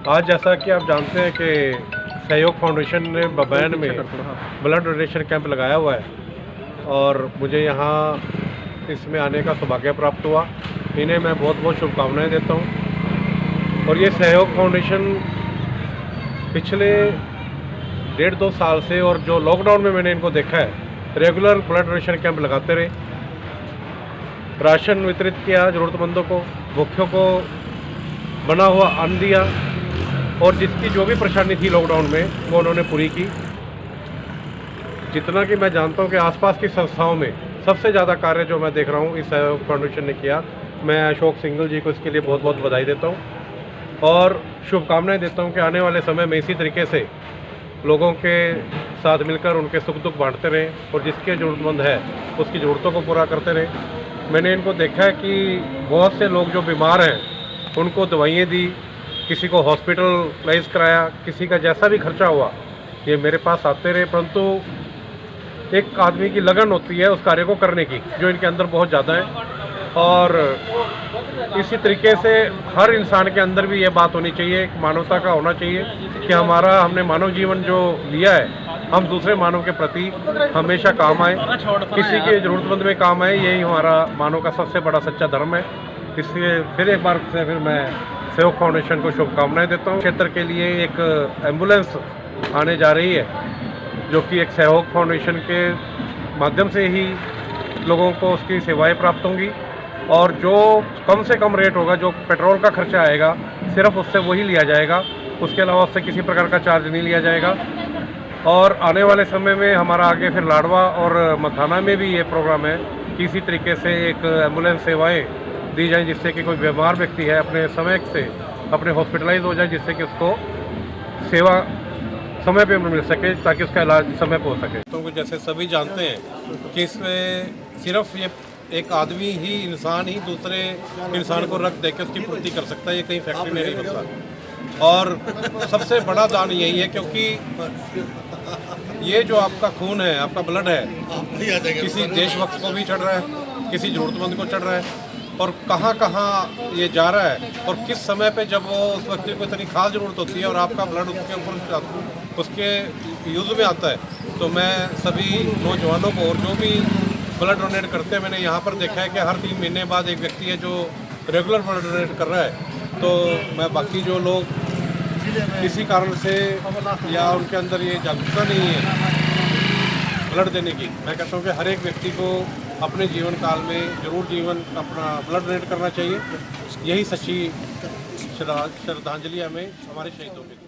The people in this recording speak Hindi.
आज जैसा कि आप जानते हैं कि सहयोग फाउंडेशन ने बबैन में ब्लड डोनेशन कैंप लगाया हुआ है और मुझे यहाँ इसमें आने का सौभाग्य प्राप्त हुआ। इन्हें मैं बहुत बहुत शुभकामनाएं देता हूँ। और ये सहयोग फाउंडेशन पिछले 1.5-2 साल से, और जो लॉकडाउन में मैंने इनको देखा है, रेगुलर ब्लड डोनेशन कैंप लगाते रहे, राशन वितरित किया ज़रूरतमंदों को, भूखों को बना हुआ अन्न दिया, और जिसकी जो भी परेशानी थी लॉकडाउन में वो उन्होंने पूरी की। जितना कि मैं जानता हूँ कि आसपास की संस्थाओं में सबसे ज़्यादा कार्य जो मैं देख रहा हूँ इस सहयोग फाउंडेशन ने किया। मैं अशोक सिंघल जी को इसके लिए बहुत बहुत बधाई देता हूँ और शुभकामनाएं देता हूँ कि आने वाले समय में इसी तरीके से लोगों के साथ मिलकर उनके सुख दुख बांटते रहें और जिसके ज़रूरतमंद है उसकी ज़रूरतों को पूरा करते रहें। मैंने इनको देखा है कि बहुत से लोग जो बीमार हैं उनको दवाइयाँ दी, किसी को हॉस्पिटलाइज कराया, किसी का जैसा भी खर्चा हुआ ये मेरे पास आते रहे। परंतु एक आदमी की लगन होती है उस कार्य को करने की, जो इनके अंदर बहुत ज़्यादा है। और इसी तरीके से हर इंसान के अंदर भी ये बात होनी चाहिए, एक मानवता का होना चाहिए कि हमने मानव जीवन जो लिया है हम दूसरे मानव के प्रति हमेशा काम आए, किसी के ज़रूरतमंद में काम आए। यही हमारा मानव का सबसे बड़ा सच्चा धर्म है। इसलिए फिर एक बार से मैं सहयोग फाउंडेशन को शुभकामनाएं देता हूँ। क्षेत्र के लिए एक एम्बुलेंस आने जा रही है जो कि एक सहयोग फाउंडेशन के माध्यम से ही लोगों को उसकी सेवाएं प्राप्त होंगी, और जो कम से कम रेट होगा, जो पेट्रोल का खर्चा आएगा सिर्फ उससे वही लिया जाएगा, उसके अलावा उससे किसी प्रकार का चार्ज नहीं लिया जाएगा। और आने वाले समय में हमारा आगे फिर लाडवा और मथाना में भी ये प्रोग्राम है कि इसी तरीके से एक एम्बुलेंस सेवाएँ दी जाए, जिससे कि कोई बीमार व्यक्ति है अपने समय से अपने हॉस्पिटलाइज हो जाए, जिससे कि उसको सेवा समय पे मिल सके ताकि उसका इलाज समय पर हो सके। तो जैसे सभी जानते हैं कि इसमें सिर्फ ये एक आदमी ही, इंसान ही दूसरे इंसान को रक्त दे के उसकी पूर्ति कर सकता है, ये कहीं फैक्ट्री में नहीं होता। और सबसे बड़ा दान यही है क्योंकि ये जो आपका खून है, आपका ब्लड है, किसी देशभक्त को भी चढ़ रहा है, किसी ज़रूरतमंद को चढ़ रहा है, और कहाँ कहाँ ये जा रहा है और किस समय पे जब वो उस व्यक्ति को इतनी खास ज़रूरत होती है और आपका ब्लड उसके ऊपर उसके यूज़ में आता है। तो मैं सभी नौजवानों को, और जो भी ब्लड डोनेट करते हैं, मैंने यहाँ पर देखा है कि हर 3 महीने बाद एक व्यक्ति है जो रेगुलर ब्लड डोनेट कर रहा है। तो मैं बाकी जो लोग किसी कारण से या उनके अंदर ये जागरूकता नहीं है ब्लड देने की, मैं कहता हूँ कि हर एक व्यक्ति को अपने जीवन काल में जरूर अपना ब्लड डोनेट करना चाहिए। यही सच्ची श्रद्धांजलि हमें हमारे शहीदों के